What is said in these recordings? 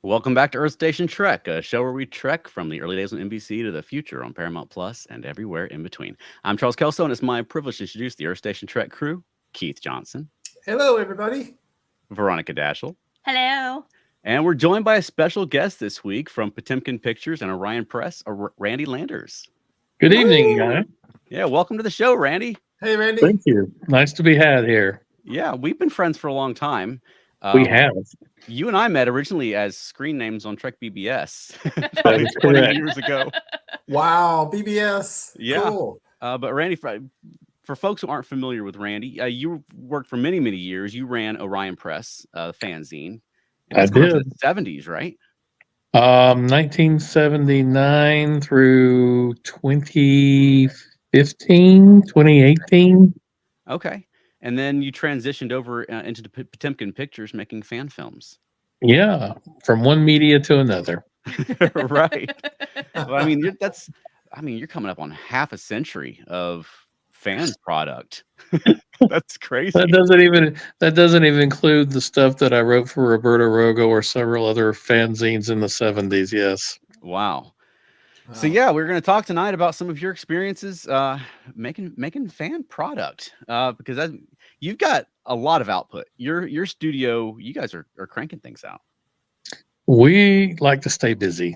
Welcome back to Earth Station Trek, a show where we trek from the early days on NBC to the future on Paramount Plus and everywhere in between. I'm Charles Kelso, and it's my privilege to introduce the Earth Station Trek crew: Keith Johnson, Hello, everybody. Veronica Dashel, Hello. and we're joined by a special guest this week from Potemkin Pictures and Orion Press, Randy Landers. Good evening, guys. Yeah, welcome to the show, Randy. Hey, Randy. Thank you. Nice to be had here. Yeah, we've been friends for a long time. We have. You and I met originally as screen names on Trek BBS That is 20 correct. years ago. Wow, BBS. Yeah. Cool. But Randy, for folks who aren't familiar with Randy, you worked for many, many years. You ran Orion Press, fanzine. And I that's did. The 70s, right? 1979 through 2015, 2018. Okay. And then you transitioned over into the Potemkin Pictures, making fan films. Yeah, from one media to another. Right. Well, I mean, you're coming up on half a century of fan product. That's crazy. That doesn't even include the stuff that I wrote for Roberto Rogo or several other fanzines in the 70s. Yes. Wow. So yeah, we're going to talk tonight about some of your experiences making fan product because you've got a lot of output. Your studio, you guys are cranking things out. We like to stay busy,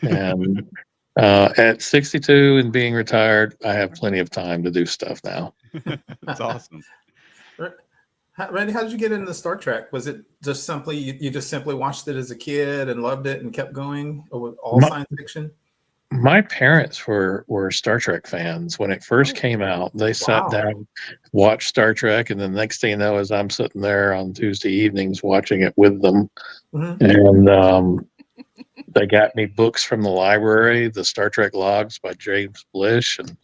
and at 62 and being retired, I have plenty of time to do stuff now. That's awesome. Randy, how did you get into Star Trek? Was it just simply you just simply watched it as a kid and loved it and kept going, or was all science fiction? My parents were Star Trek fans when it first came out. They sat down, watched Star Trek, and the next thing you know is I'm sitting there on Tuesday evenings watching it with them. Mm-hmm. And they got me books from the library, the Star Trek logs by James Blish, and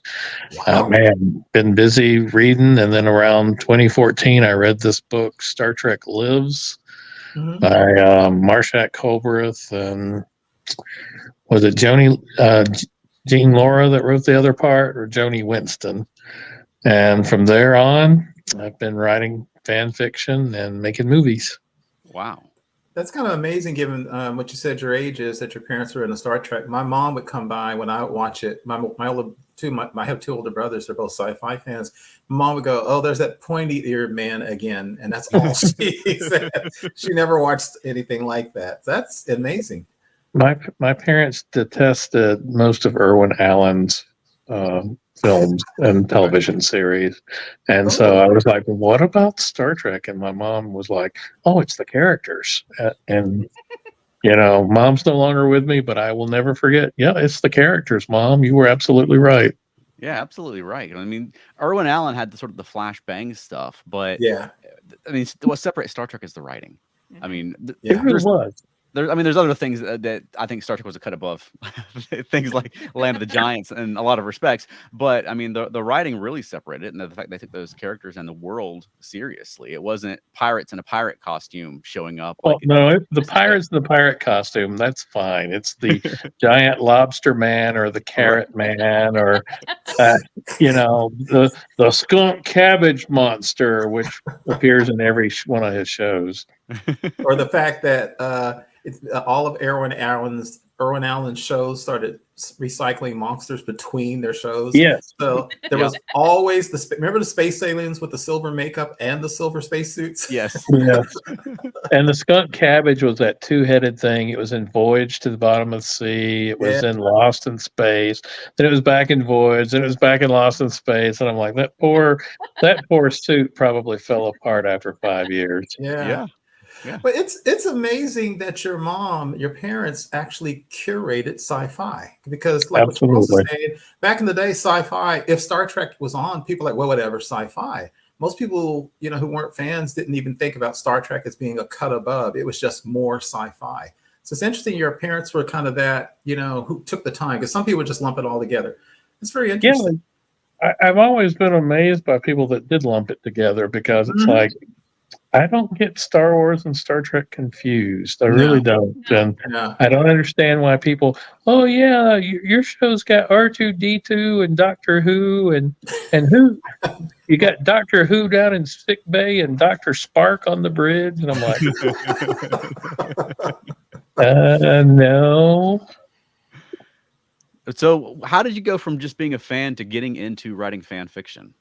man, been busy reading. And then around 2014, I read this book, Star Trek Lives, by Marshak Colbreth, and was it Jean Laura that wrote the other part, or Joni Winston? And from there on, I've been writing fan fiction and making movies. Wow. That's kind of amazing, given what you said your age is, that your parents were in a Star Trek. My mom would come by when I would watch it. I have two older brothers. They're both sci-fi fans. My mom would go, "Oh, there's that pointy-eared man again," and that's all she said. She never watched anything like that. That's amazing. My parents detested most of Irwin Allen's films and television series, and so I was like, well, "What about Star Trek?" And my mom was like, "Oh, it's the characters." And Mom's no longer with me, but I will never forget. Yeah, it's the characters, Mom. You were absolutely right. Yeah, absolutely right. I mean, Irwin Allen had the sort of the flashbang stuff, but yeah, I mean, what separates Star Trek is the writing. I mean, it really was. There's other things that I think Star Trek was a cut above things like Land of the Giants in a lot of respects. But I mean, the writing really separated it, and the fact they took those characters and the world seriously. It wasn't pirates in a pirate costume showing up. Well, the pirates in the pirate costume, that's fine. It's the giant lobster man or the carrot man or the skunk cabbage monster, which appears in every one of his shows. Or the fact that all of Irwin Allen's shows started recycling monsters between their shows. Yes. So there was always remember the space aliens with the silver makeup and the silver spacesuits? Yes. Yes. And the skunk cabbage was that two-headed thing. It was in Voyage to the Bottom of the Sea. It was in Lost in Space. Then it was back in Voyage. Then it was back in Lost in Space. And I'm like, that poor suit probably fell apart after 5 years. Yeah. But it's amazing that your parents actually curated sci-fi, because like what you were saying, back in the day, sci-fi, if Star Trek was on, people were like, well, whatever, sci-fi. Most people, who weren't fans didn't even think about Star Trek as being a cut above. It was just more sci-fi. So it's interesting your parents were kind of that, who took the time, because some people just lump it all together. It's very interesting. Yeah, I've always been amazed by people that did lump it together, because it's like, I don't get Star Wars and Star Trek confused. I really don't. And I don't understand why people, oh yeah, your show's got R2-D2 and Doctor Who and who? You got Doctor Who down in sick bay and Dr. Spark on the bridge. And I'm like, No. So, how did you go from just being a fan to getting into writing fan fiction?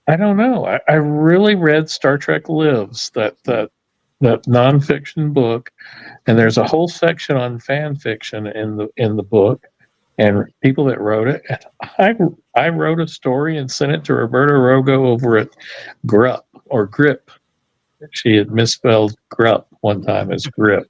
I don't know. I really read Star Trek Lives, that nonfiction book, and there's a whole section on fan fiction in the book, and people that wrote it. And I wrote a story and sent it to Roberta Rogo over at Grupp or Grip. She had misspelled Grupp one time as Grip,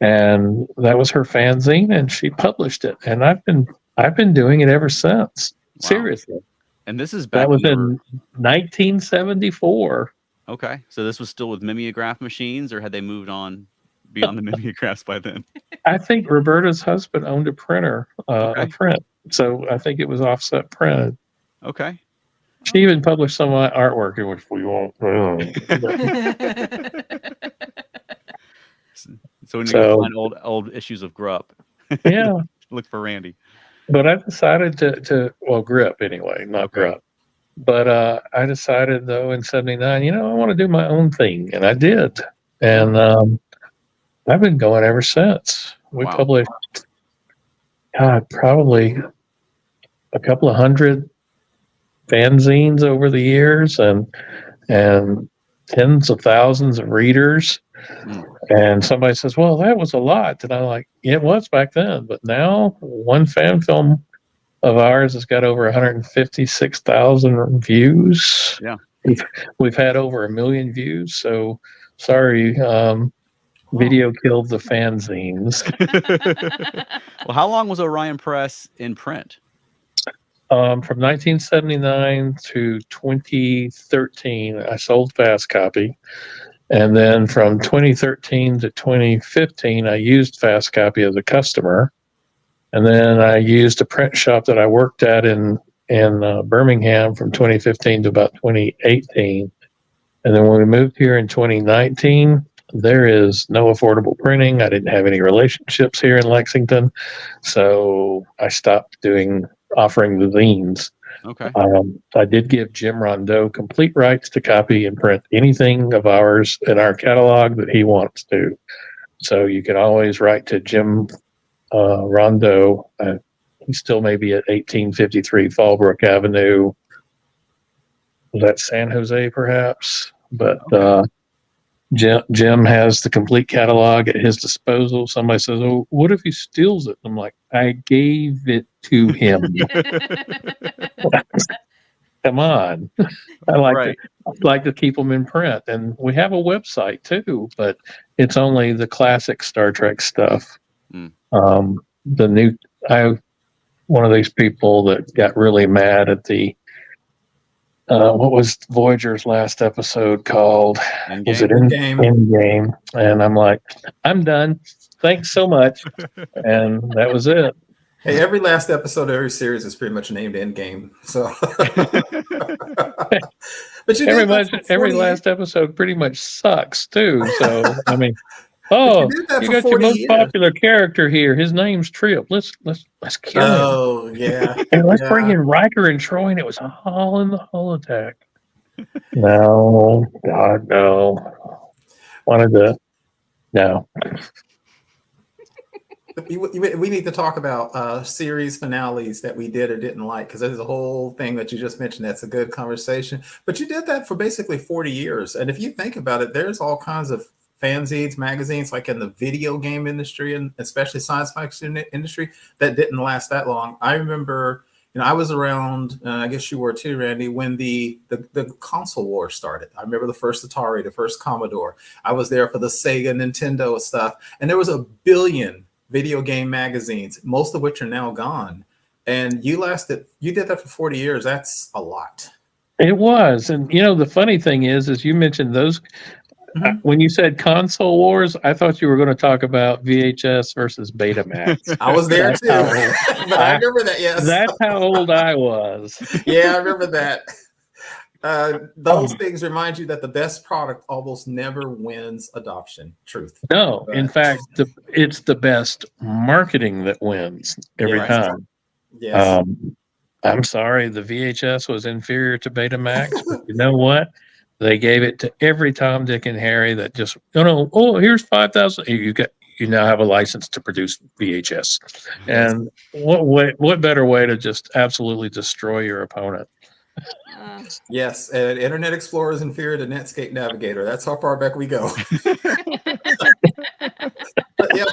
and that was her fanzine, and she published it. And I've been doing it ever since. Wow. Seriously. And this is That back was when in 1974. Okay, so this was still with mimeograph machines, or had they moved on beyond the mimeographs by then? I think Roberta's husband owned a printer, a print. So I think it was offset printed. Okay. She even published some of my artwork, in which we won't. So when you go find old issues of Grupp, Yeah. look for Randy. But I decided to Grip anyway, not Grupp. But I decided though in '79, I want to do my own thing, and I did, and I've been going ever since. We published, God, probably a couple of hundred fanzines over the years, and tens of thousands of readers. And somebody says, "Well, that was a lot," and I'm like, "It was back then, but now one fan film of ours has got over 156,000 views. Yeah, we've had over 1 million views. So sorry, video killed the fanzines." Well, how long was Orion Press in print? From 1979 to 2013, I sold fast copy. And then from 2013 to 2015, I used fast copy as a customer. And then I used a print shop that I worked at in Birmingham from 2015 to about 2018. And then when we moved here in 2019, there is no affordable printing. I didn't have any relationships here in Lexington. So I stopped offering the zines. Okay. I did give Jim Rondeau complete rights to copy and print anything of ours in our catalog that he wants to. So you can always write to Jim Rondeau. He still may be at 1853 Fallbrook Avenue. Was that San Jose, perhaps? But Jim has the complete catalog at his disposal. Somebody says, "Oh, what if he steals it?" I'm like, "I gave it to him." Come on. I like to keep them in print. And we have a website too, but it's only the classic Star Trek stuff. One of these people that got really mad at the what was Voyager's last episode called? Endgame? Was it Endgame? And I'm like, "I'm done. Thanks so much." And that was it. Hey, every last episode of every series is pretty much named Endgame. So, but you every last episode pretty much sucks too. So I mean, you got your most popular character here. His name's Trip. Let's kill him. Oh yeah. And let's bring in Riker and Troy, and it was all in the holodeck. No, God, no. No. We need to talk about series finales that we did or didn't like, because there's a whole thing that you just mentioned. That's a good conversation. But you did that for basically 40 years. And if you think about it, there's all kinds of fanzines, magazines, like in the video game industry and especially science fiction industry, that didn't last that long. I remember, I was around, I guess you were too, Randy, when the console war started. I remember the first Atari, the first Commodore. I was there for the Sega, Nintendo stuff. And there was a billion video game magazines, most of which are now gone. And you did that for 40 years. That's a lot. It was. And, the funny thing is you mentioned those. When you said console wars, I thought you were going to talk about VHS versus Betamax. I was there too. But I remember that, yes. That's how old I was. Yeah, I remember that. Those things remind you that the best product almost never wins adoption. Truth. No, in fact, it's the best marketing that wins every time. Yes. I'm sorry, the VHS was inferior to Betamax, but you know what? they gave it to every Tom, Dick, and Harry that just, oh, here's 5,000. You now have a license to produce VHS. And what better way to just absolutely destroy your opponent? Yes, and Internet Explorer is inferior to Netscape Navigator. That's how far back we go. But yeah,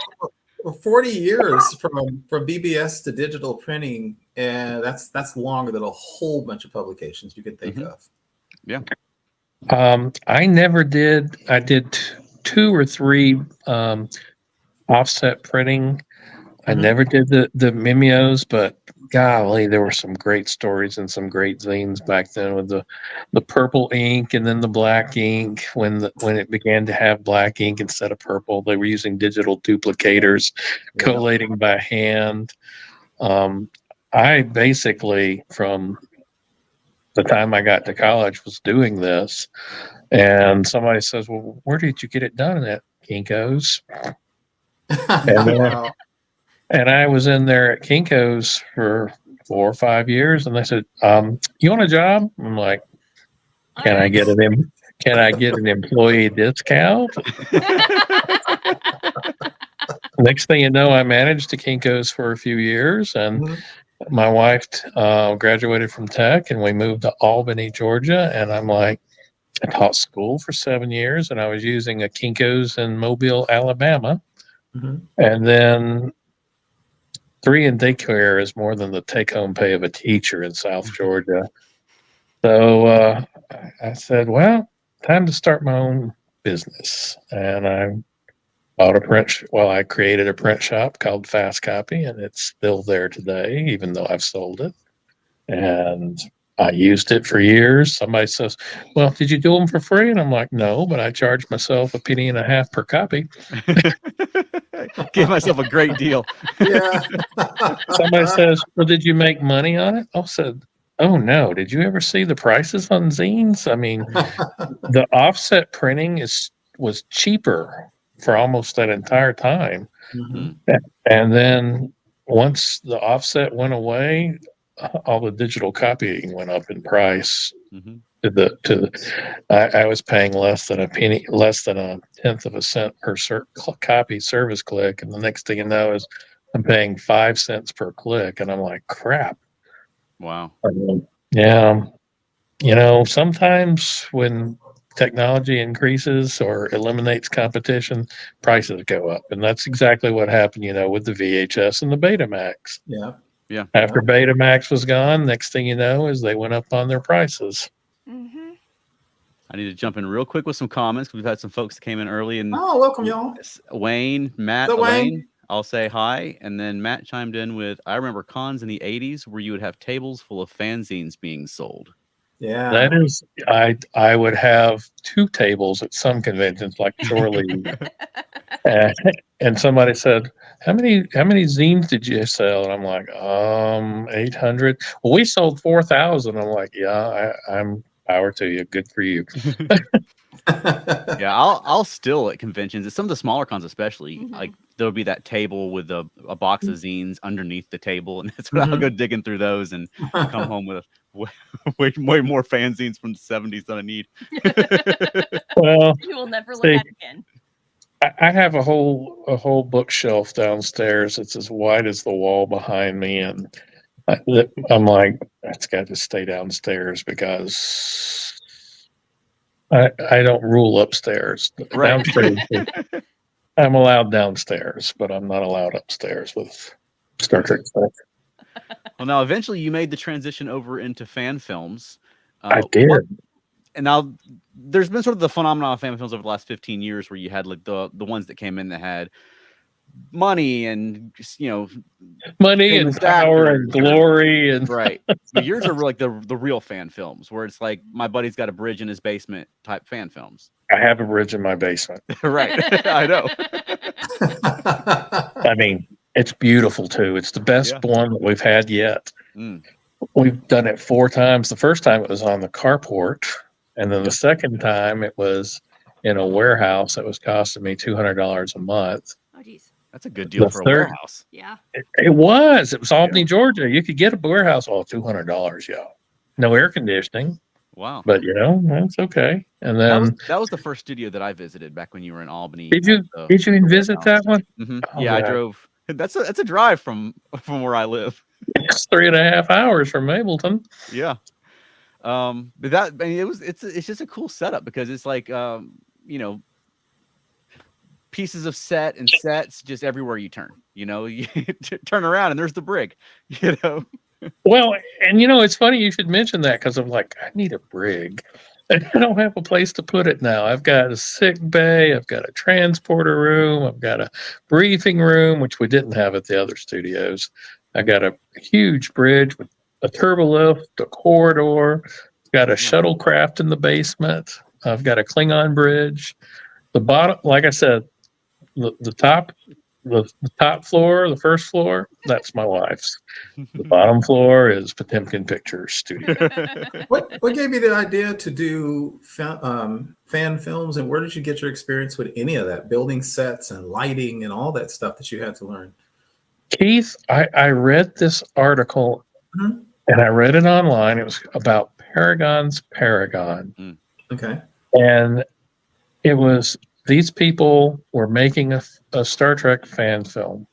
for 40 years from BBS to digital printing, and that's longer than a whole bunch of publications you can think of. Yeah. I never did. I did 2 or 3 offset printing. I never did the Mimeos, but golly, there were some great stories and some great zines back then with the purple ink and then the black ink. When it began to have black ink instead of purple, they were using digital duplicators, collating by hand. I basically, from the time I got to college, was doing this, and somebody says, "Well, where did you get it done at Kinko's?" Wow. And I was in there at Kinko's for 4 or 5 years, and they said, "You want a job?" I'm like, "Can I get an employee discount?" Next thing you know, I managed the Kinko's for a few years, and my wife graduated from tech, and we moved to Albany, Georgia. And I'm like, I taught school for 7 years, and I was using a Kinko's in Mobile, Alabama, and then 3 in daycare is more than the take-home pay of a teacher in South Georgia. So I said, well, time to start my own business. And I I created a print shop called Fast Copy, and it's still there today, even though I've sold it. And I used it for years. Somebody says, well, did you do them for free? And I'm like, no, but I charge myself $0.015 per copy. Gave myself a great deal. Yeah. Somebody says, well, did you make money on it? I said, oh no, did you ever see the prices on zines? I mean, the offset printing was cheaper for almost that entire time. And then once the offset went away, all the digital copying went up in price. I was paying less than a 1/10 of a cent per copy service click, and the next thing you know is I'm paying 5 cents per click, and I'm like, crap. Wow. Yeah, sometimes when technology increases or eliminates competition, prices go up, and that's exactly what happened, with the VHS and the Betamax. Yeah. After Betamax was gone, next thing you know is they went up on their prices. I need to jump in real quick with some comments because we've had some folks that came in early. And welcome, y'all. Wayne, Matt, Wayne? I'll say hi. And then Matt chimed in with, I remember cons in the 80s where you would have tables full of fanzines being sold. Yeah. That is, I would have 2 tables at some conventions like Shore League. And somebody said, how many zines did you sell? And I'm like, 800. Well, we sold 4,000. I'm like, yeah, I'm power to you. Good for you. Yeah, I'll still at conventions, at some of the smaller cons especially, like there'll be that table with a box of zines underneath the table, and that's what I'll go digging through those and come home with way more fanzines from the 70s than I need. Well, you will never look at it again. I have a whole bookshelf downstairs. It's as wide as the wall behind me, and I'm like, it's got to stay downstairs because I don't rule upstairs. Right. Downstairs, I'm allowed downstairs, but I'm not allowed upstairs with Star Trek stuff. Well, now eventually you made the transition over into fan films. I did. And now there's been sort of the phenomenon of fan films over the last 15 years where you had like the ones that came in that had money and money and power and glory and right. But yours are like the real fan films where it's like my buddy's got a bridge in his basement type fan films. I have a bridge in my basement. Right. I know. I mean, it's beautiful too. It's the best one that we've had yet. We've done it 4 times. The first time it was on the carport, and then the second time it was in a warehouse that was costing me $200 a month. Oh, geez. That's a good deal for a warehouse. Yeah. It was. It was Albany, Georgia. You could get a warehouse all $200, y'all. No air conditioning. Wow. But that's okay. And then that was the first studio that I visited back when you were in Albany. did you even visit that one? Oh, yeah, I drove. That's a drive from where I live. It's 3.5 hours from Mableton. Yeah. But that, I mean, it's just a cool setup because it's like pieces of sets just everywhere you turn. You turn around and there's the brig. Well, and it's funny you should mention that because I'm like, I need a brig. I don't have a place to put it now. I've got a sick bay, I've got a transporter room, I've got a briefing room, which we didn't have at the other studios. I got a huge bridge with a turbo lift, a corridor, got a shuttlecraft in the basement. I've got a Klingon bridge. The bottom, like I said, the top floor, the first floor, that's my wife's. The bottom floor is Potemkin Pictures Studio. What gave you the idea to do fan films, and where did you get your experience with any of that, building sets and lighting and all that stuff that you had to learn? Keith, I read this article and I read it online. It was about Paragon's Paragon. Okay. And it was, these people were making a Star Trek fan film.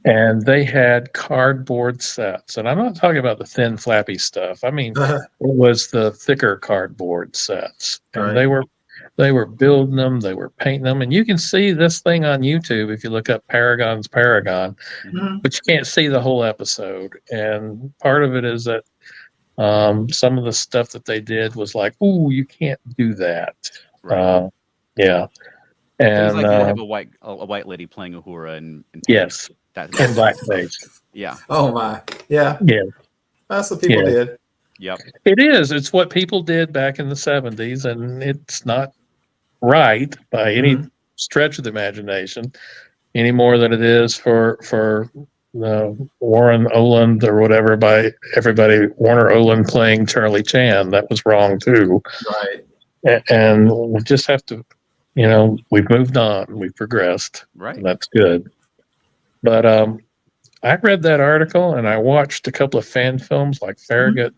And they had cardboard sets. And I'm not talking about the thin, flappy stuff. I mean, it was the thicker cardboard sets. And they were building them, they were painting them. And you can see this thing on YouTube if you look up Paragon's Paragon, but you can't see the whole episode. And part of it is that some of the stuff that they did was like, ooh, you can't do that. Yeah. And like you have a white lady playing Uhura and yes, and blackface. Yeah. Oh my. Yeah. Yeah. That's what people did. Yep. It is. It's what people did back in the 70s, and it's not right by any stretch of the imagination any more than it is for Warren Oland or whatever, by everybody, Warner Oland playing Charlie Chan. That was wrong too. Right. And we just have to, we've moved on, we've progressed. Right. And that's good. But I read that article and I watched a couple of fan films like Farragut,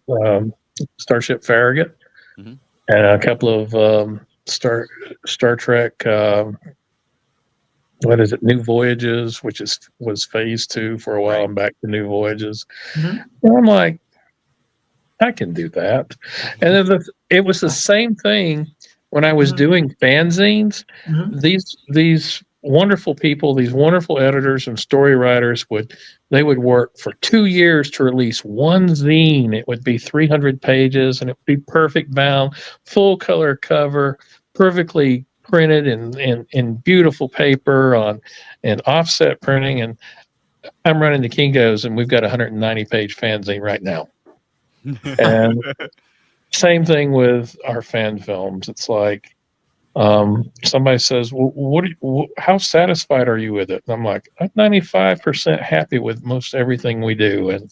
Starship Farragut, and a couple of Star Trek. What is it? New Voyages, which was phase 2 for a while, and back to New Voyages. And I'm like, I can do that. And then it was the same thing when I was doing fanzines. These wonderful people, these wonderful editors and story writers would work for 2 years to release one zine. It would be 300 pages and it would be perfect bound, full color cover, perfectly printed in beautiful paper and offset printing. And I'm running the Kinko's and we've got a 190-page fanzine right now. And same thing with our fan films. It's like somebody says, well, how satisfied are you with it? And I'm like, I'm 95% happy with most everything we do. And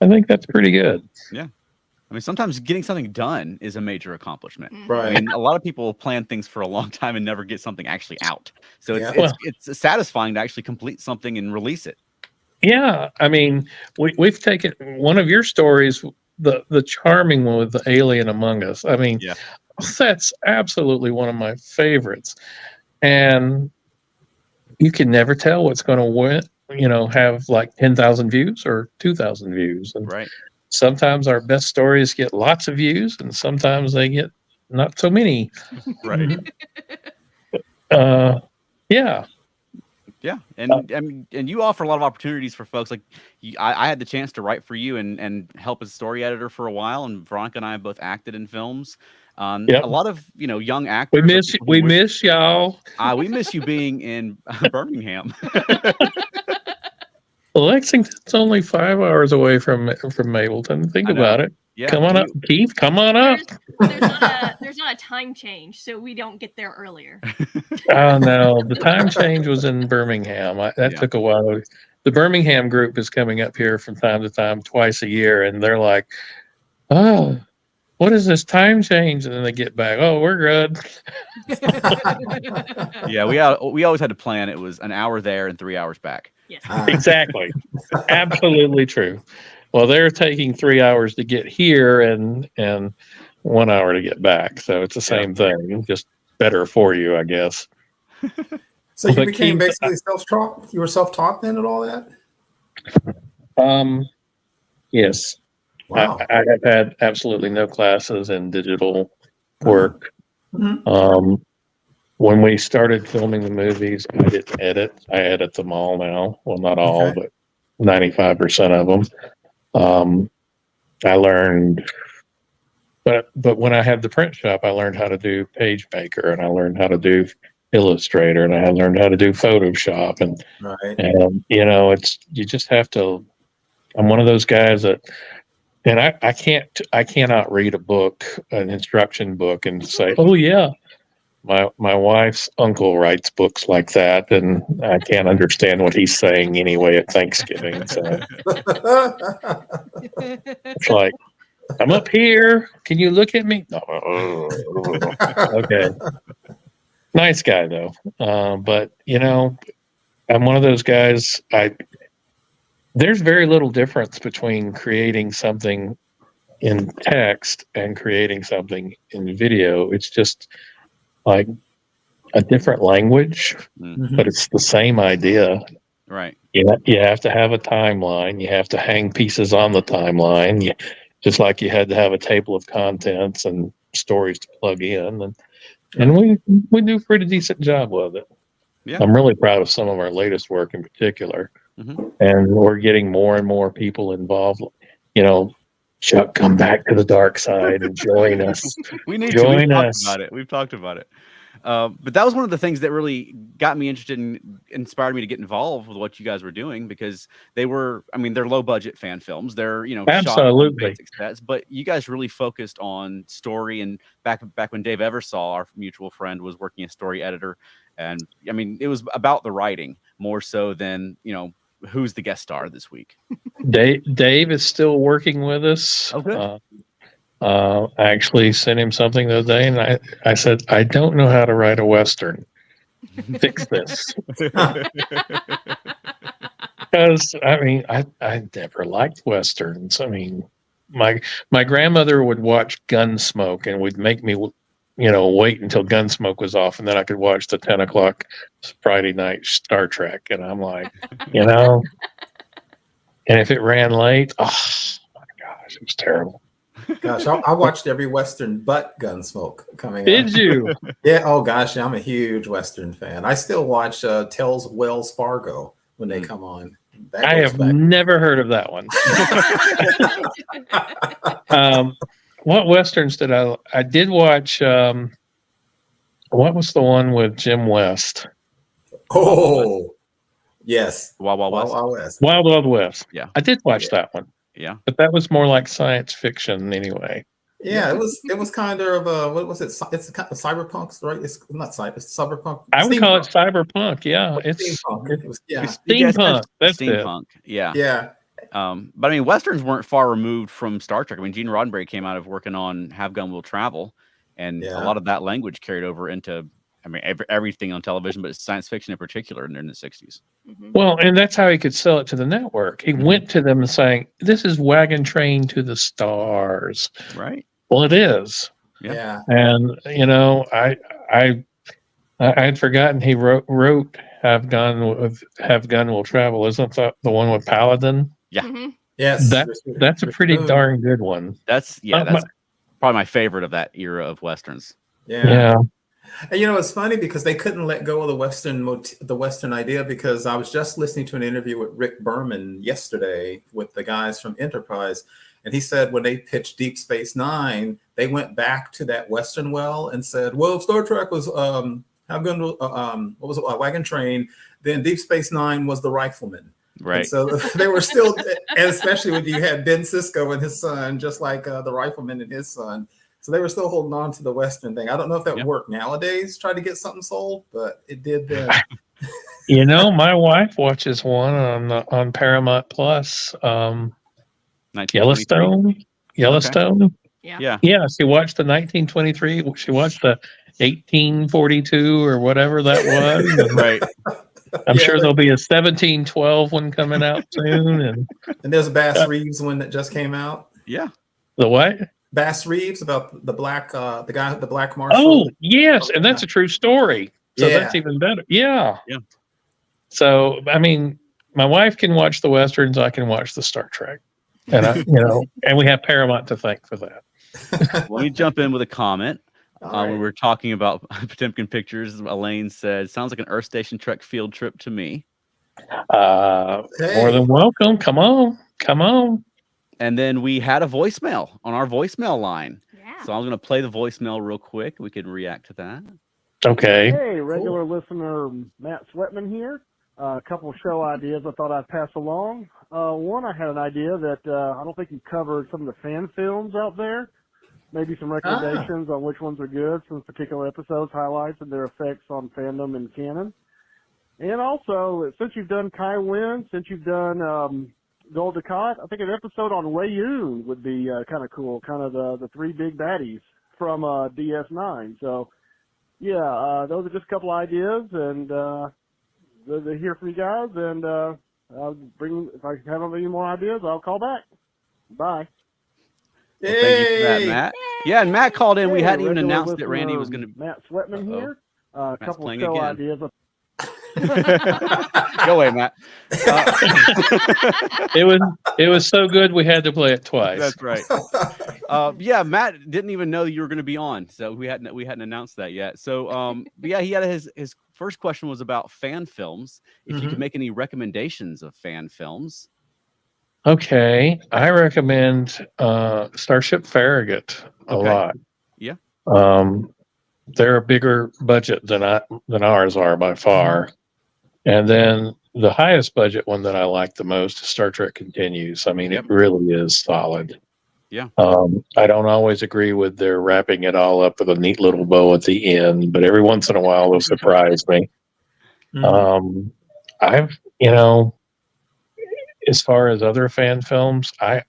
I think that's pretty good. Yeah. I mean, sometimes getting something done is a major accomplishment. Right. I mean, a lot of people plan things for a long time and never get something actually out. So it's satisfying to actually complete something and release it. Yeah. I mean, we've taken one of your stories, the charming one with the alien among us. I mean, that's absolutely one of my favorites. And you can never tell what's going to win, have like 10,000 views or 2,000 views. And sometimes our best stories get lots of views and sometimes they get not so many. Right. Yeah. Yeah. And you offer a lot of opportunities for folks. Like I had the chance to write for you and help as story editor for a while. And Veronica and I both acted in films. A lot of young actors. We miss y'all. We miss you being in Birmingham. Lexington's only 5 hours away from Mableton. Think about it. Yeah. Come on up, Keith. Come on up. There's not a time change, so we don't get there earlier. Oh no, the time change was in Birmingham. That took a while. The Birmingham group is coming up here from time to time, twice a year, and they're like, "Oh, what is this time change?" And then they get back, "Oh, we're good." Yeah, we always had to plan. It was an hour there and 3 hours back. Yes. Exactly. Absolutely true. Well, they're taking 3 hours to get here, and 1 hour to get back. So it's the same thing, just better for you, I guess. So you became basically self-taught? You were self-taught then and all that? Yes. Wow. I have had absolutely no classes in digital work. When we started filming the movies, I didn't edit. I edit them all now. Well, not all, but 95% of them. I learned, but when I had the print shop, I learned how to do PageMaker, and I learned how to do Illustrator, and I learned how to do Photoshop, and you know, you just have to. I'm one of those guys that, and I cannot read a book, an instruction book, and say, oh yeah. My wife's uncle writes books like that, and I can't understand what he's saying anyway at Thanksgiving. So it's like, I'm up here. Can you look at me? Okay. Nice guy though. But you know, I'm one of those guys. There's very little difference between creating something in text and creating something in video. It's just like a different language, but it's the same idea. Right. You have to have a timeline. You have to hang pieces on the timeline. Just like you had to have a table of contents and stories to plug in. And we do a pretty decent job with it. Yeah. I'm really proud of some of our latest work in particular. And we're getting more and more people involved. You know, Chuck, come back to the dark side and join us. We need to. We've talked about it. But that was one of the things that really got me interested and inspired me to get involved with what you guys were doing, because they're low budget fan films. They're, absolutely shot basic sets, but you guys really focused on story. And back when Dave Eversall, our mutual friend, was working as story editor, and it was about the writing more so than, who's the guest star this week. Dave is still working with us. Oh, good. I actually sent him something the other day, and I said, I don't know how to write a Western. Fix this. Because, I never liked Westerns. My grandmother would watch Gunsmoke and would make me, wait until Gunsmoke was off, and then I could watch the 10 o'clock Friday night Star Trek. And I'm like, and if it ran late, oh my gosh, it was terrible. Gosh, I watched every Western but Gunsmoke coming Did up. you? Yeah. Oh gosh, I'm a huge Western fan. I still watch Tales of Wells Fargo when they come on. I have never heard of that one. What Westerns did I did watch? What was the one with Jim West? Oh, yes. Wild Wild West. Wild West. Wild Wild West. Yeah. I did watch that one. Yeah. But that was more like science fiction anyway. Yeah, it was kind of what was it? It's kind of cyberpunk, right? It's not cyber, it's cyberpunk. I would call it cyberpunk. Yeah, it's steampunk. It's steampunk. That's steampunk. It. Yeah. But Westerns weren't far removed from Star Trek. Gene Roddenberry came out of working on Have Gun Will Travel, and a lot of that language carried over into everything on television, but science fiction in particular in the 60s. Well, and that's how he could sell it to the network. He went to them saying, "This is Wagon Train to the Stars." Right. Well, it is. Yeah. And I had forgotten he wrote Have Gun Will Travel. Isn't that the one with Paladin? Yeah. Yes. That's a pretty darn good one. That's probably my favorite of that era of Westerns. Yeah. And it's funny because they couldn't let go of the Western idea, because I was just listening to an interview with Rick Berman yesterday with the guys from Enterprise, and he said when they pitched Deep Space Nine, they went back to that Western well and said, well, if Star Trek was what was it, Wagon Train, then Deep Space Nine was the Rifleman. Right. And so they were still, and especially when you had Ben Sisko and his son, just like the Rifleman and his son. So they were still holding on to the Western thing. I don't know if that worked nowadays, try to get something sold, but it did then. My wife watches one on Paramount Plus. Yellowstone. Okay. Yeah. Yeah. She watched the 1923. She watched the 1842 or whatever that was. Right. I'm sure there'll be a 1712 one coming out soon. And there's a Bass Reeves one that just came out. Yeah. The what? Bass Reeves about the guy, the black Oh, marshal. yes, and that's a true story. So Yeah. that's even better. Yeah. Yeah. So I mean, my wife can watch the westerns. I can watch the Star Trek, and and we have Paramount to thank for that. Let me jump in with a comment. All When we right. were talking about Potemkin pictures, Elaine said, "Sounds like an Earth Station Trek field trip to me." More Hey. than welcome. Come on, come on. And then we had a voicemail on our voicemail line. Yeah. So I'm going to play the voicemail real quick. We could react to that. Okay. Hey, regular listener Matt Sweatman here. A couple of show ideas I thought I'd pass along. One, I had an idea that I don't think you covered some of the fan films out there. Maybe some recommendations on which ones are good, some particular episodes, highlights, and their effects on fandom and canon. And also, since you've done Kai Wynn, since you've done Gold Dukat, I think an episode on Wei-Yun would be kind of cool, kind of the three big baddies from DS9. So, yeah, those are just a couple ideas, and to hear from you guys, and I'll bring, if I have any more ideas, I'll call back. Bye. Well, thank you for that, Matt. Yeah, and Matt called in. We Hey, hadn't even regular announced that Randy listener was going to. Matt Sweatman here. A Matt's couple of playing show again. ideas. Go away, Matt. It was so good we had to play it twice. That's right. Yeah, Matt didn't even know you were going to be on, so we hadn't announced that yet. So, but yeah, he had his first question was about fan films. If you could make any recommendations of fan films. Okay, I recommend Starship Farragut a lot. Yeah. They're a bigger budget than ours are by far. And then the highest budget one that I like the most is Star Trek Continues. I mean, it really is solid. Yeah. I don't always agree with their wrapping it all up with a neat little bow at the end, but every once in a while they'll surprise me. I've, as far as other fan films, I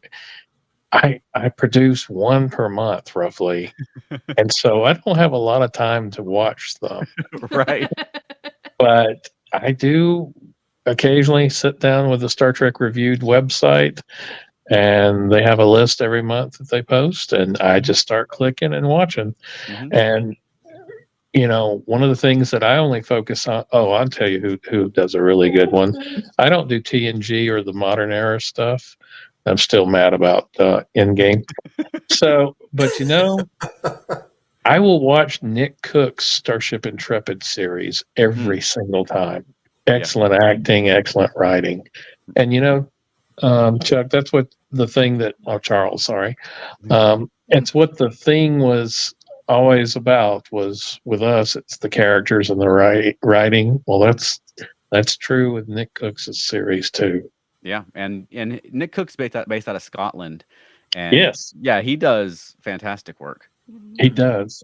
produce one per month roughly. And so I don't have a lot of time to watch them. Right. But I do occasionally sit down with the Star Trek Reviewed website, and they have a list every month that they post, and I just start clicking and watching. And one of the things that I only focus on, I'll tell you who does a really good one. I don't do TNG or the modern era stuff. I'm still mad about Endgame. So, but I will watch Nick Cook's Starship Intrepid series every single time. Excellent acting, excellent writing. And Chuck, that's what the thing that Charles, sorry. It's what the thing was always about was with us, it's the characters and the writing. Well, that's true with Nick Cook's series too. Yeah, and Nick Cook's based out of Scotland, and yeah, he does fantastic work. He does.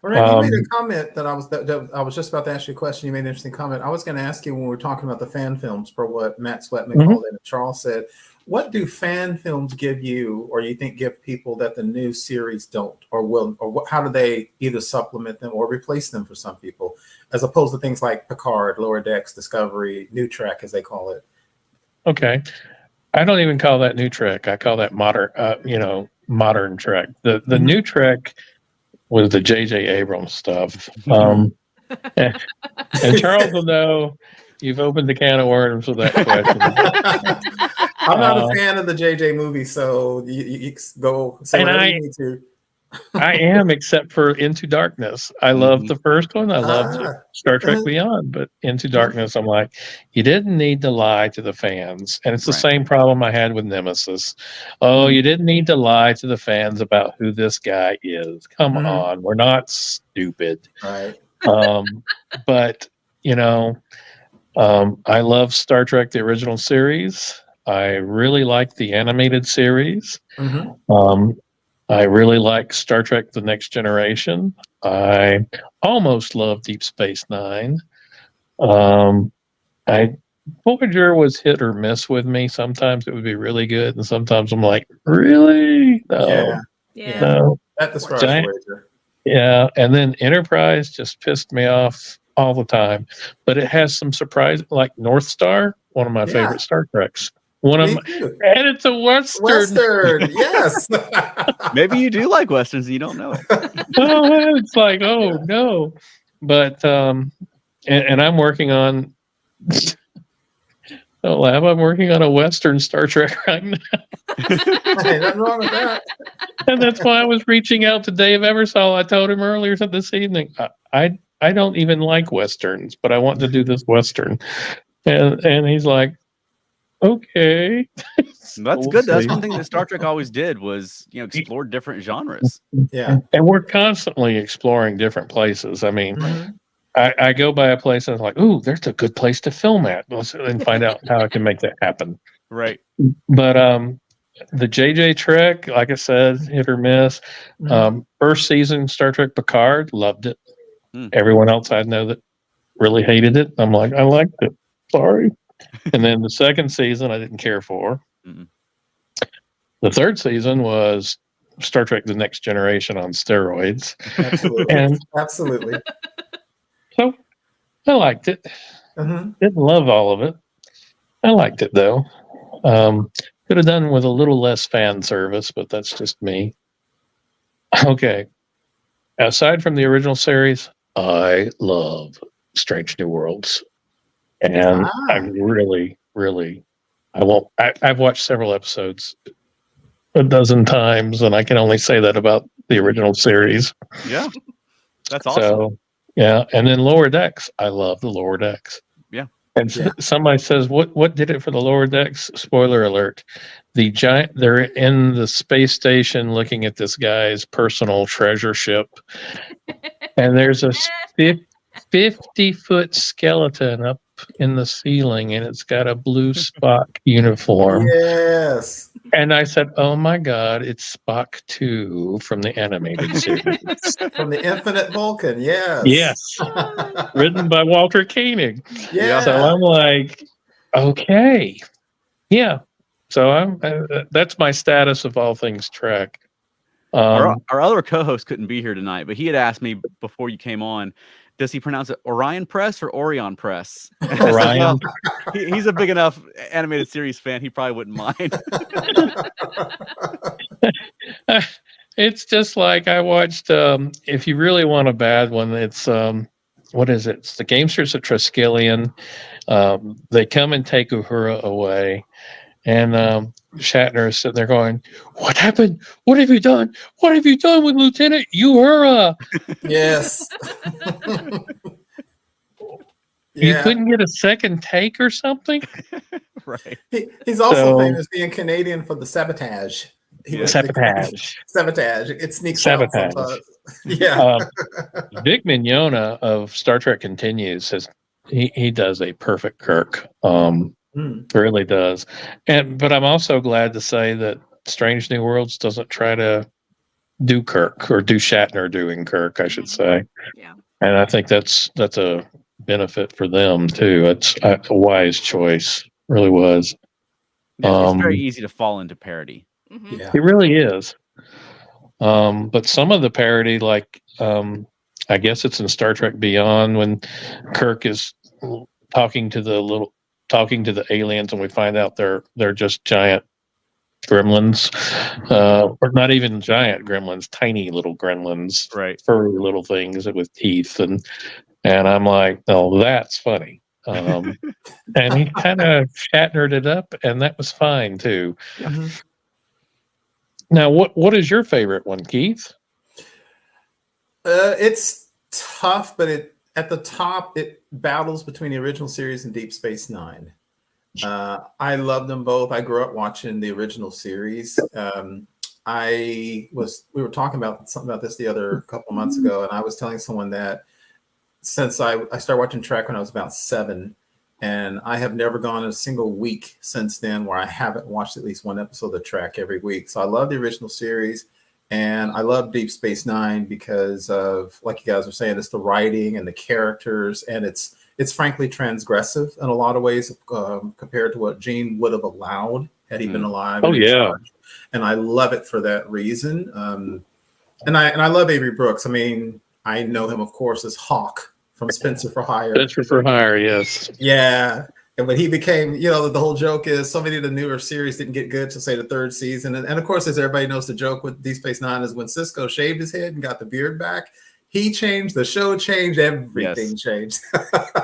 Randy, you made a comment that I was just about to ask you a question. You made an interesting comment. I was going to ask you when we were talking about the fan films for what Matt Sweatman called it and Charles said. What do fan films give you, or you think give people that the new series don't, or will, or how do they either supplement them or replace them for some people, as opposed to things like Picard, Lower Decks, Discovery, New Trek, as they call it? Okay, I don't even call that New Trek. I call that modern Trek. The New Trek was the J.J. Abrams stuff. And Charles will know you've opened the can of worms with that question. I'm not a fan of the J.J. movie, so you go say whatever you need to. I am, except for Into Darkness. I love the first one. I love Star Trek Beyond, but Into Darkness, I'm like, you didn't need to lie to the fans. And it's the same problem I had with Nemesis. Oh, you didn't need to lie to the fans about who this guy is. Come on, we're not stupid. Right. But, I love Star Trek, the original series. I really like the animated series. I really like Star Trek: The Next Generation. I almost love Deep Space Nine. Voyager was hit or miss with me. Sometimes it would be really good, and sometimes I'm like, really? No. No. That describes Voyager. Yeah, and then Enterprise just pissed me off all the time. But it has some surprise, like North Star, one of my favorite Star Treks. One of Me my, too. and it's a Western. Western, yes. Maybe you do like westerns and you don't know it. Oh, it's like, oh no. But and I'm working on don't laugh, I'm working on a Western Star Trek right now. Hey, nothing wrong with that. And that's why I was reaching out to Dave Eversole. I told him earlier this evening, I don't even like Westerns, but I want to do this Western. And he's like, okay. That's good. That's one thing that Star Trek always did was, explore different genres. Yeah. And we're constantly exploring different places. I mean, Mhm. I go by a place and I'm like, ooh, there's a good place to film at. And find out how I can make that happen. Right. But the JJ Trek, like I said, hit or miss. First season Star Trek Picard, loved it. Everyone else I know that really hated it. I'm like, I liked it. Sorry. And then the second season I didn't care for. Mm-mm. The third season was Star Trek The Next Generation on steroids. Absolutely. And Absolutely. so I liked it. Didn't love all of it. I liked it though. Could have done with a little less fan service, but that's just me. Okay. Aside from the original series, I love Strange New Worlds. And I really, really, I've watched several episodes a dozen times, and I can only say that about the original series. Yeah. That's awesome. So, yeah. And then Lower Decks. I love the Lower Decks. Yeah. And somebody says, what did it for the Lower Decks? Spoiler alert. They're in the space station looking at this guy's personal treasure ship. And there's a 50-foot skeleton up in the ceiling, and it's got a blue Spock uniform. Yes. And I said, oh my God, it's Spock 2 from the animated series. From the Infinite Vulcan, yes. Yes. Written by Walter Koenig. Yeah. So I'm like, okay. Yeah. So that's my status of all things Trek. Our other co-host couldn't be here tonight, but he had asked me before you came on, does he pronounce it Orion Press or Orion Press? Orion. He's a big enough animated series fan. He probably wouldn't mind. It's just like I watched, if you really want a bad one, it's, what is it? It's the Gamesters of Triskelion. They come and take Uhura away. And Shatner is sitting there going, what happened? What have you done? What have you done with Lieutenant Uhura? Yes. You couldn't get a second take or something? Right. He's also famous being Canadian for the sabotage. Sabotage. Sabotage. It sneaks Sabotage. out sometimes. Yeah. Vic Mignogna of Star Trek Continues he does a perfect Kirk. Really does. But I'm also glad to say that Strange New Worlds doesn't try to do Kirk or do Shatner doing Kirk, I should say. Yeah. And I think that's a benefit for them too. It's a wise choice. Really was. Yeah, it's very easy to fall into parody. Yeah. It really is. But some of the parody, like I guess it's in Star Trek Beyond when Kirk is talking to the aliens, and we find out they're just giant gremlins, or not even giant gremlins, tiny little gremlins, right? Furry little things with teeth, and I'm like, oh, that's funny. And he kind of Shatnered it up, and that was fine too. Yeah. Now, what is your favorite one, Keith? It's tough, but at the top, it battles between the original series and Deep Space Nine. I love them both. I grew up watching the original series. We were talking about something about this the other couple months ago, and I was telling someone that since I started watching Trek when I was about 7, and I have never gone a single week since then where I haven't watched at least one episode of Trek every week. So I love the original series. And I love Deep Space Nine because of, like you guys were saying, it's the writing and the characters, and it's frankly transgressive in a lot of ways compared to what Gene would have allowed had he been alive. Oh yeah, and I love it for that reason. And I love Avery Brooks. I mean, I know him, of course, as Hawk from Spencer for Hire. Spencer for Hire, yes. Yeah. but he became, the whole joke is so many of the newer series didn't get good to say the third season. And of course, as everybody knows, the joke with Deep Space Nine is when Cisco shaved his head and got the beard back, he changed, the show changed, everything changed.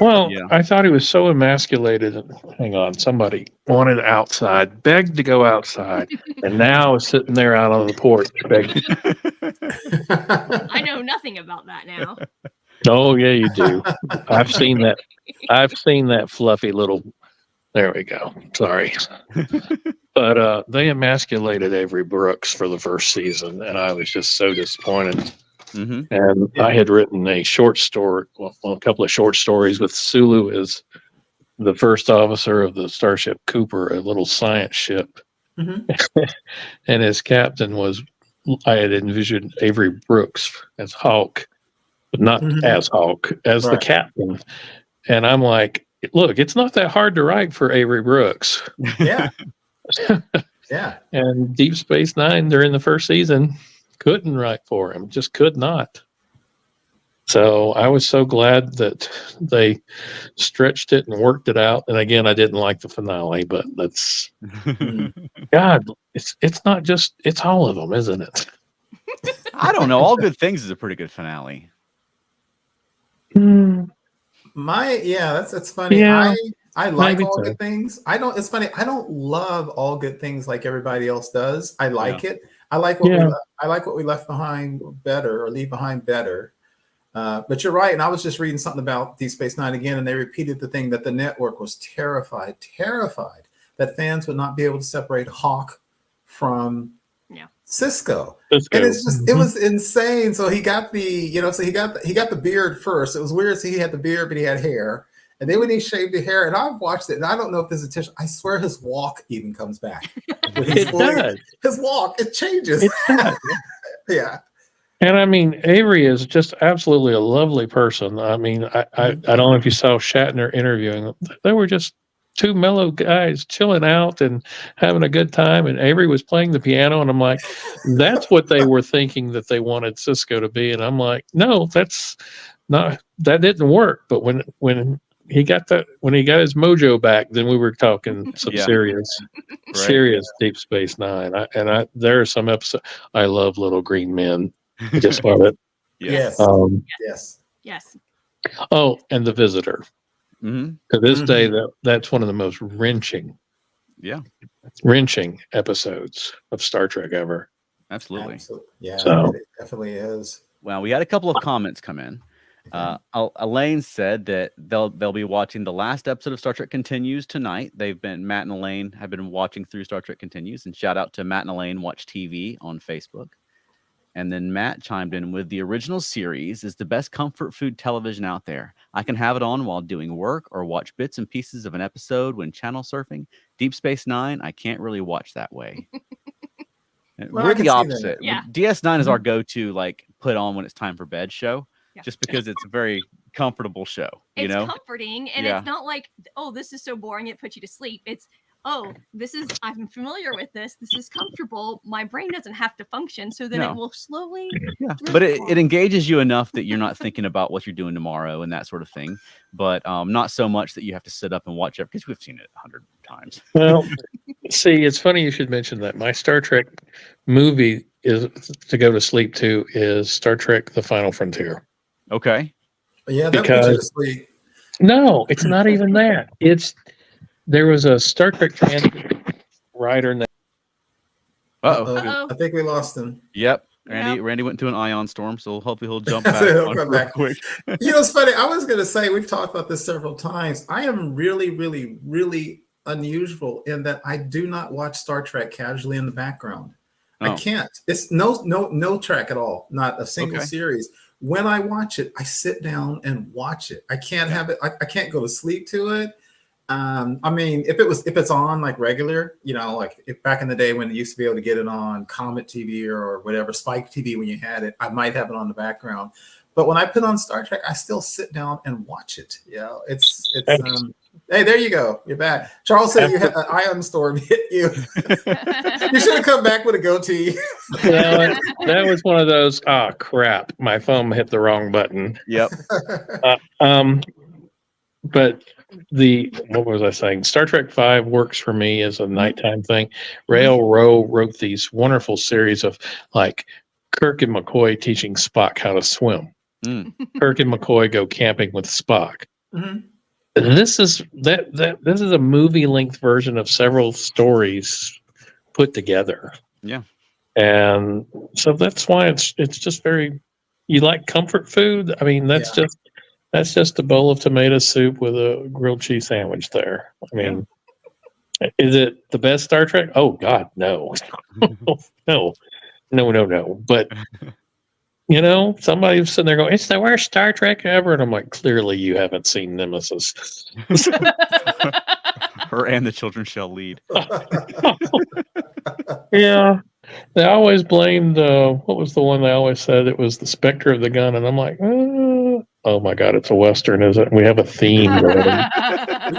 Well, I thought he was so emasculated. Hang on, somebody wanted outside, begged to go outside, and now is sitting there out on the porch begging. I know nothing about that now. Oh yeah, you do. I've seen that. I've seen that fluffy little. There we go. Sorry, but they emasculated Avery Brooks for the first season, and I was just so disappointed. Mm-hmm. And I had written a short story, a couple of short stories with Sulu as the first officer of the Starship Cooper, a little science ship, and his captain was. I had envisioned Avery Brooks as Hawk. But not as Hawk, as the captain. And I'm like, look, it's not that hard to write for Avery Brooks. Yeah. Yeah. And Deep Space Nine during the first season couldn't write for him, just could not. So I was so glad that they stretched it and worked it out. And again, I didn't like the finale, but that's God, it's not just, it's all of them, isn't it? I don't know. All Good Things is a pretty good finale. That's funny. Yeah, I like All Good Things. It's funny. I don't love All Good Things like everybody else does. I like it. I like what we left behind better, or leave behind better. But you're right. And I was just reading something about Deep Space Nine again, and they repeated the thing that the network was terrified that fans would not be able to separate Hawk from Cisco. And it's just, it was insane. So he got the, he got the beard first. It was weird. So he had the beard, but he had hair. And then when he shaved the hair, and I've watched it, and I don't know if this is intentional. I swear his walk even comes back. It does. His walk, it changes. It does. Yeah. And I mean, Avery is just absolutely a lovely person. I mean, I don't know if you saw Shatner interviewing them. They were just two mellow guys chilling out and having a good time. And Avery was playing the piano, and I'm like, that's what they were thinking that they wanted Cisco to be. And I'm like, no, that didn't work. But when he got his mojo back, then we were talking some serious Deep Space Nine. There are some episodes. I love Little Green Men. I just love it. Yes. Yes. Oh, and The Visitor. To this day, that's one of the most wrenching episodes of Star Trek ever. Absolutely. Yeah, so, it definitely is. Well, we had a couple of comments come in. Elaine said that they'll be watching the last episode of Star Trek Continues tonight. Matt and Elaine have been watching through Star Trek Continues, and shout out to Matt and Elaine Watch TV on Facebook. And then Matt chimed in with, the original series is the best comfort food television out there. I can have it on while doing work or watch bits and pieces of an episode when channel surfing. Deep Space Nine, I can't really watch that way. We're the opposite. Yeah. DS9 is our go-to, like, put on when it's time for bed show, just because it's a very comfortable show. It's comforting, and it's not like, oh, this is so boring, it puts you to sleep. It's, oh, I'm familiar with this. This is comfortable. My brain doesn't have to function, so then it will slowly. Yeah, but it engages you enough that you're not thinking about what you're doing tomorrow and that sort of thing. But not so much that you have to sit up and watch it, because we've seen it 100 times. Well, see, it's funny you should mention that. My Star Trek movie is to go to sleep to is Star Trek: The Final Frontier. Okay. Yeah, that puts you to sleep. No, it's not even that. There was a Star Trek fan writer in that. I think we lost him. Yep. Randy went to an ion storm, so hopefully he'll jump back. Real quick. It's funny. I was going to say, we've talked about this several times. I am really, really, really unusual in that I do not watch Star Trek casually in the background. I can't. It's no track at all. Not a single series. When I watch it, I sit down and watch it. I can't have it. I can't go to sleep to it. I mean, if it's on like regular, like if back in the day when you used to be able to get it on Comet TV or whatever, Spike TV, when you had it, I might have it on the background. But when I put on Star Trek, I still sit down and watch it. It's hey, there you go. You're back. Charles said you had an ion storm hit you. You should have come back with a goatee. Yeah, that was one of those, crap, my phone hit the wrong button. Yep. But what was I saying? Star Trek V works for me as a nighttime thing. Rael Rowe wrote these wonderful series of like Kirk and McCoy teaching Spock how to swim. Kirk and McCoy go camping with Spock. This is this is a movie length version of several stories put together. Yeah. And so that's why it's just very, you like comfort food. I mean, that's just a bowl of tomato soup with a grilled cheese sandwich there. I mean, is it the best Star Trek? Oh God, no. No. But you know, somebody's sitting there going, "It's the worst Star Trek ever," and I'm like, clearly you haven't seen Nemesis. And the children shall lead. Yeah. They always blamed, what was the one they always said? It was the Spectre of the Gun. And I'm like, oh my God, it's a Western, is it? We have a theme. You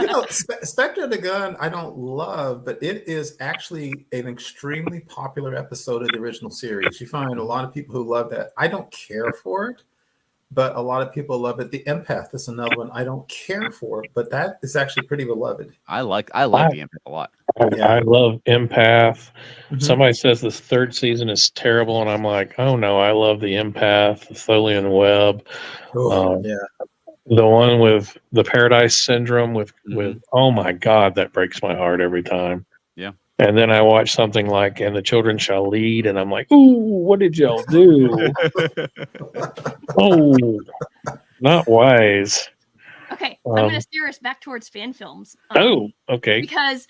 know, Spectre of the Gun, I don't love, but it is actually an extremely popular episode of the original series. You find a lot of people who love that. I don't care for it, but a lot of people love it. The Empath is another one I don't care for, but that is actually pretty beloved. I love the Empath a lot. I love Empath. Somebody says this third season is terrible, and I'm like, oh no, I love the Empath, the Tholian Web. The one with the Paradise Syndrome with oh my God, that breaks my heart every time. Yeah. And then I watch something like And the Children Shall Lead, and I'm like, ooh, what did y'all do? Oh, not wise. Okay, I'm going to steer us back towards fan films. Okay. Because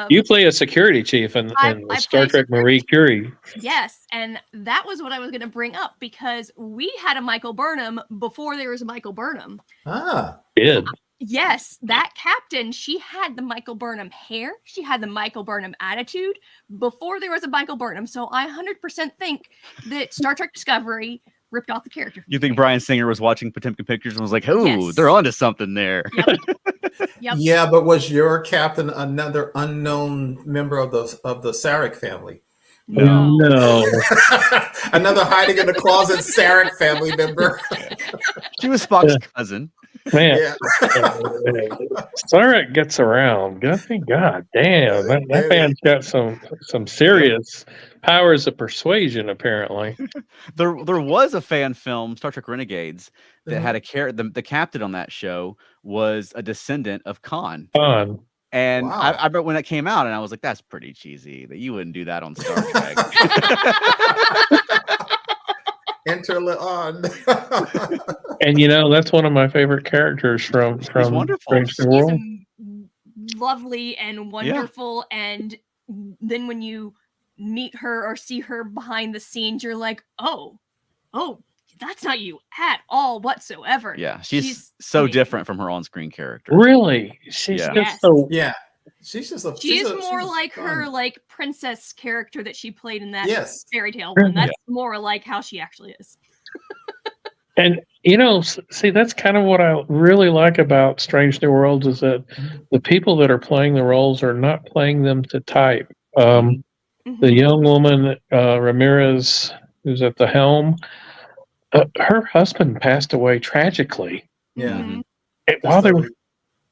you play a security chief in the Star Trek Marie Curie. Yes, and that was what I was going to bring up because we had a Michael Burnham before there was a Michael Burnham. Did. Yes, that captain, she had the Michael Burnham hair. She had the Michael Burnham attitude before there was a Michael Burnham. So I 100% think that Star Trek Discovery ripped off the character. You think Bryan Singer was watching Potemkin Pictures and was like, "Oh, they're onto something there." Yep. Yeah, but was your captain another unknown member of the Sarek family? No. Another hiding in the closet Sarek family member. She was Spock's cousin. Man, Sarek gets around. God damn, that man's got some serious powers of persuasion. Apparently, there was a fan film, Star Trek Renegades, that had the captain on that show was a descendant of Khan. And I remember when it came out, and I was like, "That's pretty cheesy. That you wouldn't do that on Star Trek." Enter on. And you know, that's one of my favorite characters from Strange New World. Lovely and wonderful, and then when you meet her or see her behind the scenes, you're like, oh, that's not you at all whatsoever. Yeah, she's so different from her on-screen character. Really, she's just so She's more like her princess character that she played in that fairy tale one. That's more like how she actually is. And you know, see, that's kind of what I really like about Strange New Worlds is that the people that are playing the roles are not playing them to type. The young woman, Ramirez, who's at the helm, her husband passed away tragically. Yeah. While they were,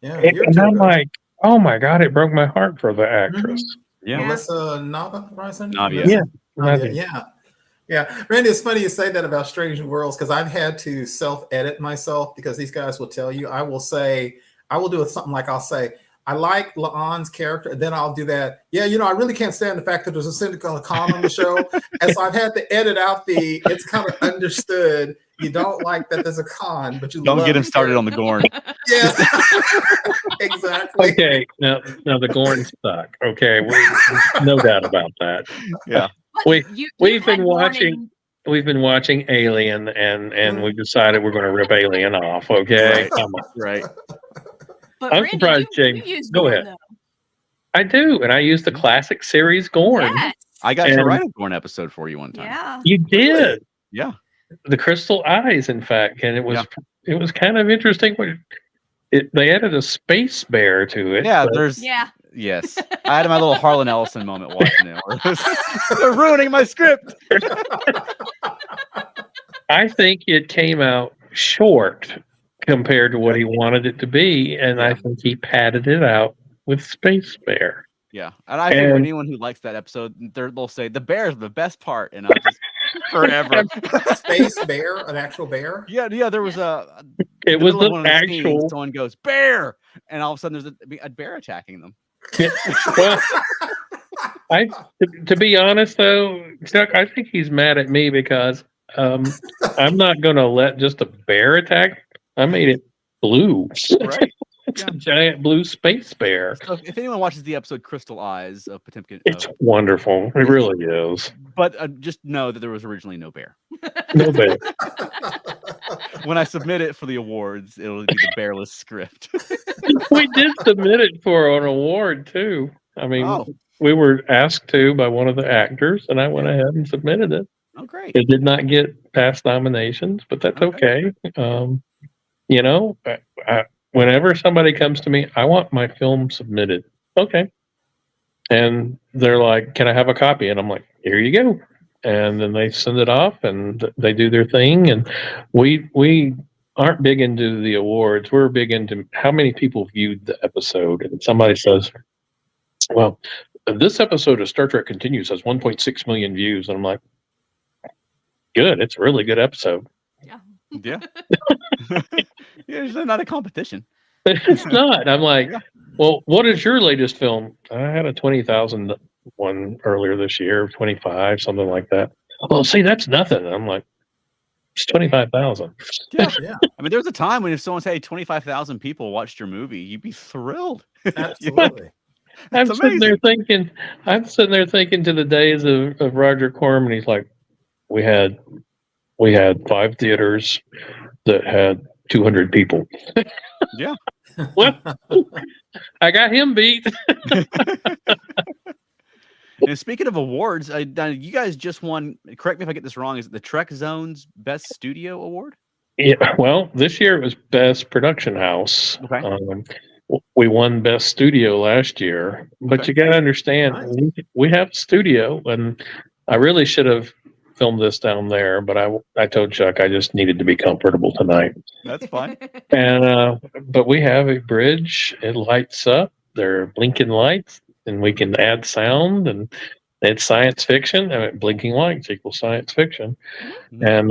and I'm like, oh my God, it broke my heart for the actress. Melissa Navia. Yeah. Randy, it's funny you say that about Strange Worlds because I've had to self-edit myself because these guys will tell you. I will do something like I'll say, I like La'an's character, and then I'll do that. Yeah, you know, I really can't stand the fact that there's a cynical Khan on the show. And so I've had to edit out it's kind of understood. You don't like that there's a Khan, but you don't get him started on the Gorn. Yeah, exactly. Okay, now the Gorn suck. Okay, no doubt about that. Yeah, we've been watching Alien, and we've decided we're going to rip Alien off. Okay, right. But I'm Randy, surprised, James. Go ahead. Though. I do, and I use the classic series Gorn. Yes. I got to write a Gorn episode for you one time. Yeah, you did. Yeah, the crystal eyes, in fact, and it was kind of interesting. They added a space bear to it. Yeah, yes. I had my little Harlan Ellison moment watching it. They're ruining my script. I think it came out short compared to what he wanted it to be, and I think he padded it out with Space Bear. Yeah, and I figure anyone who likes that episode, they'll say the bear is the best part, and I'll just forever. Space bear, an actual bear. Yeah. There was a. It was the one of actual. scenes, someone goes bear, and all of a sudden there's a bear attacking them. Well, to be honest though, Chuck, I think he's mad at me because I'm not going to let just a bear attack. I made it blue. Right. It's a giant blue space bear. So if anyone watches the episode Crystal Eyes of Potemkin, It's wonderful. It really is. But just know that there was originally no bear. No bear. When I submit it for the awards, it'll be the bearless script. We did submit it for an award too. I mean, we were asked to by one of the actors, and I went ahead and submitted it. Oh, great. It did not get past nominations, but that's okay. You know, whenever somebody comes to me, I want my film submitted. Okay. And they're like, can I have a copy? And I'm like, here you go. And then they send it off and they do their thing. And we aren't big into the awards. We're big into how many people viewed the episode. And somebody says, well, this episode of Star Trek Continues has 1.6 million views. And I'm like, good. It's a really good episode. Yeah. It's not a competition. It's not. I'm like, well, what is your latest film? I had a 20,000 one earlier this year, 25, something like that. Well, see, that's nothing. I'm like, it's 25,000. Yeah. I mean, there was a time when if someone said 25,000 people watched your movie, you'd be thrilled. Absolutely. I'm sitting there thinking to the days of Roger Corman. He's like, we had 5 theaters that had 200 people. Yeah. Well, I got him beat. And speaking of awards, you guys just won, correct me if I get this wrong, is it the Trek Zone's Best Studio Award? Yeah, well, this year it was Best Production House. Okay. We won Best Studio last year, but you got to understand, we have a studio, and I really should have filmed this down there, but I told Chuck I just needed to be comfortable tonight. That's fine. And but we have a bridge. It lights up. There are blinking lights, and we can add sound, and it's science fiction. I mean, blinking lights equals science fiction. And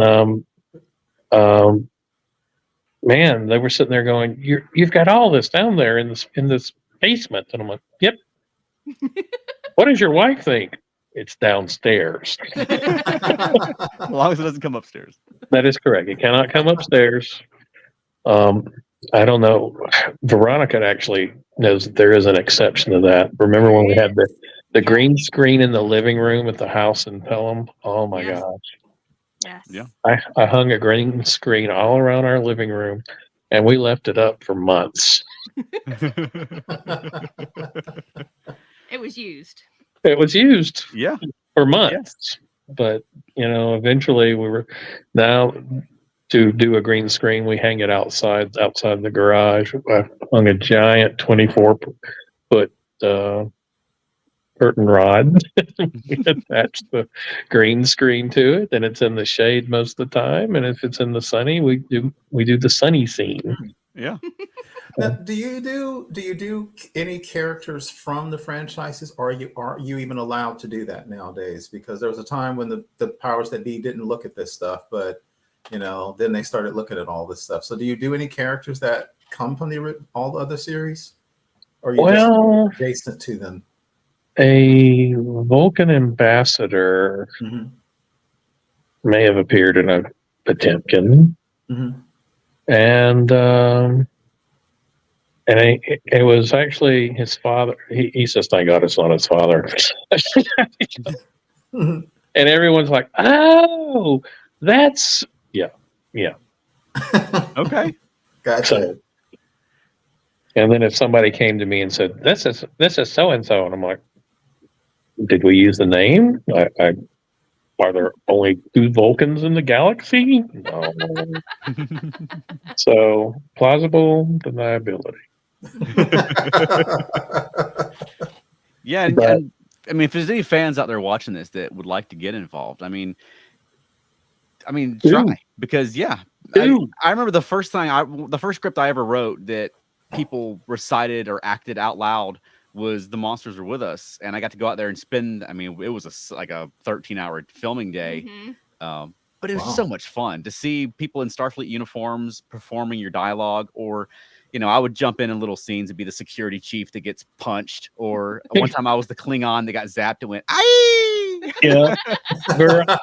man, they were sitting there going, "You've got all this down there in this basement," and I'm like, "Yep." What does your wife think? It's downstairs. As long as it doesn't come upstairs. That is correct. It cannot come upstairs. I don't know. Veronica actually knows that there is an exception to that. Remember when we had the green screen in the living room at the house in Pelham? Oh my gosh. Yes. Yeah. I hung a green screen all around our living room, and we left it up for months. It was used. It was used for months. But, eventually we were now to do a green screen, we hang it outside the garage. I hung a giant 24-foot curtain rod. We attach the green screen to it, and it's in the shade most of the time. And if it's in the sunny, we do the sunny scene. Yeah. Now, do you do any characters from the franchises, or are you even allowed to do that nowadays? Because there was a time when the powers that be didn't look at this stuff, but then they started looking at all this stuff. So do you do any characters that come from all the other series, or are you just adjacent to them? A Vulcan ambassador may have appeared in a Potemkin, and it was actually his father. He says, "Thank God it's not his father." And everyone's like, "Oh, that's yeah." Okay, gotcha. And then if somebody came to me and said, "This is so and so," and I'm like, "Did we use the name? Are there only 2 Vulcans in the galaxy?" No. So plausible deniability. Yeah, and I mean, if there's any fans out there watching this that would like to get involved, I mean, I mean, Do. try because I Do. remember the first script I ever wrote that people recited or acted out loud was The Monsters Are With Us, and I got to go out there and spend. I mean, it was like a 13-hour filming day, but it was so much fun to see people in Starfleet uniforms performing your dialogue, or I would jump in little scenes and be the security chief that gets punched, or one time I was the Klingon that got zapped and went, "Aye!" Yeah.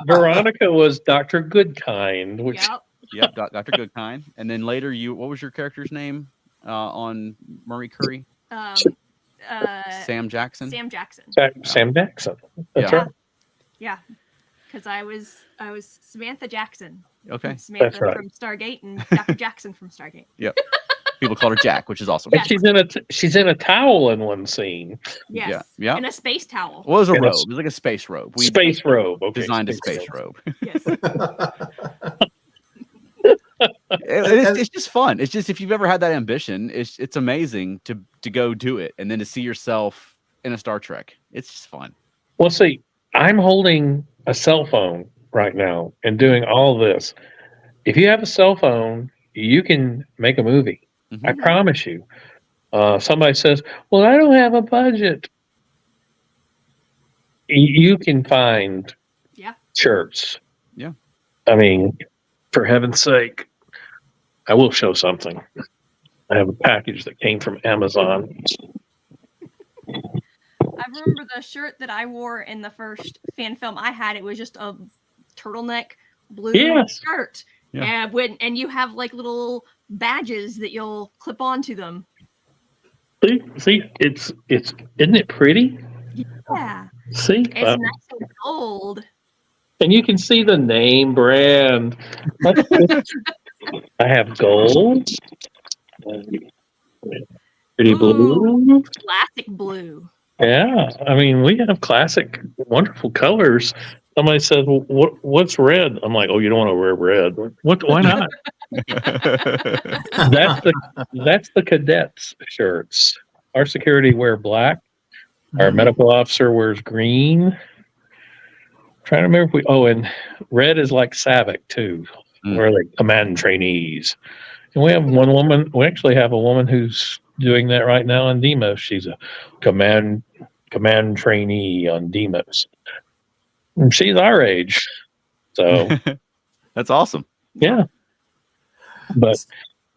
Veronica was Dr. Goodkind, which Yep. Dr. Goodkind. And then later, what was your character's name on Marie Curie? Sam Jackson. Sam Jackson. Sam Jackson. That's right. Yeah, because I was Samantha Jackson. Okay, Samantha right. from Stargate and Dr. Jackson from Stargate. Yep. People called her Jack, which is awesome. Yes. She's in a towel in one scene. Yes. Yeah. And a space towel. Well, it was a And robe. It was like a space robe. We Space robe. Okay. designed a space robe. Yes. It's just fun. It's just, if you've ever had that ambition, it's amazing to go do it, and then to see yourself in a Star Trek. It's just fun. Well, see, I'm holding a cell phone right now and doing all this. If you have a cell phone, you can make a movie. I promise you. Somebody says, "Well, I don't have a budget." You can find shirts. Yeah. I mean, for heaven's sake, I will show something. I have a package that came from Amazon. I remember the shirt that I wore in the first fan film I had. It was just a turtleneck blue shirt. Yeah. And you have like little badges that you'll clip onto them. See, it's isn't it pretty? Yeah. See, It's nice and gold. and you can see the name brand. I have gold, pretty blue. Classic blue. Yeah, I mean, we have classic, wonderful colors. Somebody says, well, "What's red?" I'm like, "Oh, you don't want to wear red. What? Why not?" That's the cadets shirts. Our security wear black. Our medical officer wears green. Trying to remember if and red is like Savick too. We're like command trainees. And we have one woman. We actually have a woman who's doing that right now on Demos. She's a command trainee on Demos. And she's our age. So that's awesome. Yeah. But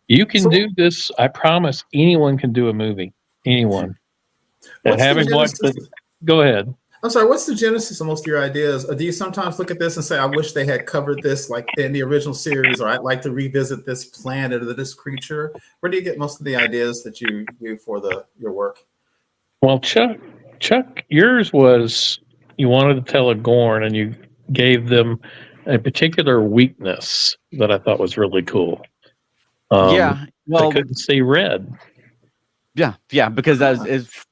you can do this. I promise anyone can do a movie. Anyone. And having watched it, go ahead. I'm sorry, what's the genesis of most of your ideas? Do you sometimes look at this and say, I wish they had covered this like in the original series, or I'd like to revisit this planet or this creature? Where do you get most of the ideas that you do for your work? Well, Chuck, yours was you wanted to tell a Gorn and you gave them a particular weakness that I thought was really cool. Well, they couldn't see red. Yeah, because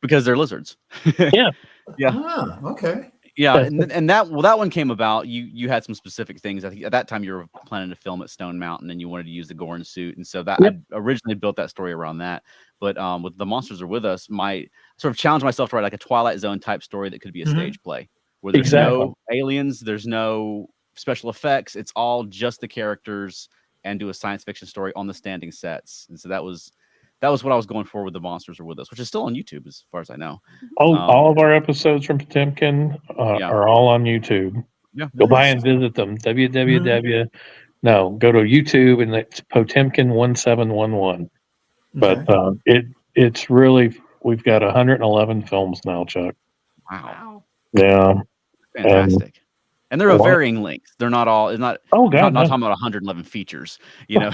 because they're lizards. Yeah. Yeah. Ah, okay. Yeah, and that one came about. You had some specific things. I think at that time you were planning to film at Stone Mountain, and you wanted to use the Gorn suit, and so that I originally built that story around that. But with The Monsters Are With Us, my sort of challenged myself to write like a Twilight Zone type story that could be a stage play, where there's no aliens, there's no special effects. It's all just the characters, and do a science fiction story on the standing sets. And so that was what I was going for with The Monsters Are With Us, which is still on YouTube as far as I know. All of our episodes from Potemkin are all on YouTube. Yeah. Go by and visit them. No, go to YouTube and it's Potemkin 1711. But it's really, we've got 111 films now, Chuck. Wow. Yeah. Fantastic. And they're of varying lengths. They're not all. It's not. Oh God, not talking about 111 features. You know.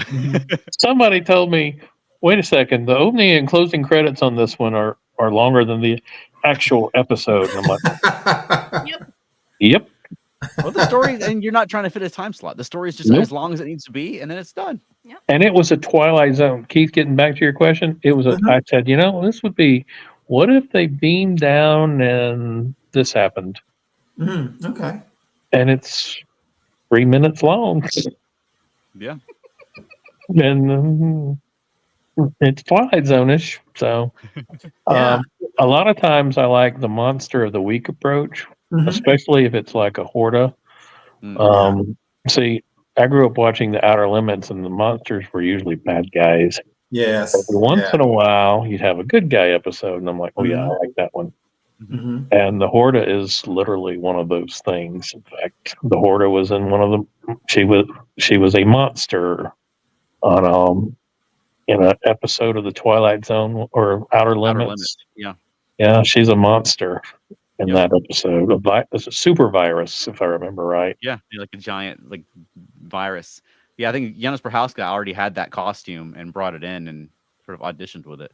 Somebody told me, wait a second, the opening and closing credits on this one are longer than the actual episode. And I'm like, Yep. Well, the story, and you're not trying to fit a time slot. The story is just as long as it needs to be, and then it's done. Yep. And it was a Twilight Zone. Keith, getting back to your question, it was I said, this would be, what if they beamed down and this happened? Okay. And it's 3 minutes long. Yeah. And it's Twilight Zone-ish. So a lot of times I like the monster of the week approach, especially if it's like a Horta. See, I grew up watching The Outer Limits, and the monsters were usually bad guys. Yes. Every once in a while, you'd have a good guy episode, and I'm like, oh yeah, I like that one. Mm-hmm. And the Horda is literally one of those things. In fact, the Horda was in one of them. She was a monster on in an episode of the Twilight Zone or Outer Limits. Yeah, she's a monster in that episode. It's a super virus, if I remember right. Yeah, like a giant like virus. Yeah, I think Janusz Prochazka already had that costume and brought it in and sort of auditioned with it,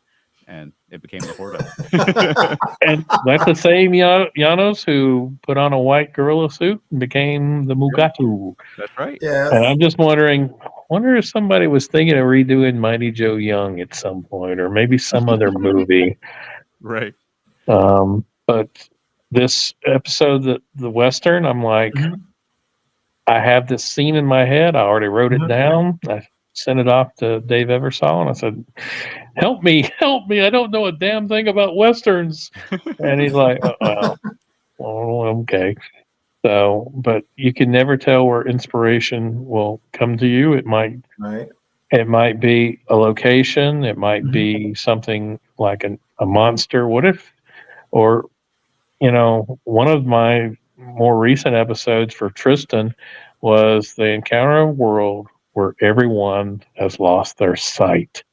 and it became the Horda. And that's the same Janos who put on a white gorilla suit and became the Mugatu. That's right. Yeah. And I'm just wonder if somebody was thinking of redoing Mighty Joe Young at some point, or maybe some other movie. Right. But this episode, the Western, I'm like, I have this scene in my head. I already wrote it down. I sent it off to Dave Eversole, and I said, help me. I don't know a damn thing about Westerns. And he's like, well, okay. So, but you can never tell where inspiration will come to you. It might be a location. It might be something like a monster. What if, or, one of my more recent episodes for Tristan was they encounter a world where everyone has lost their sight.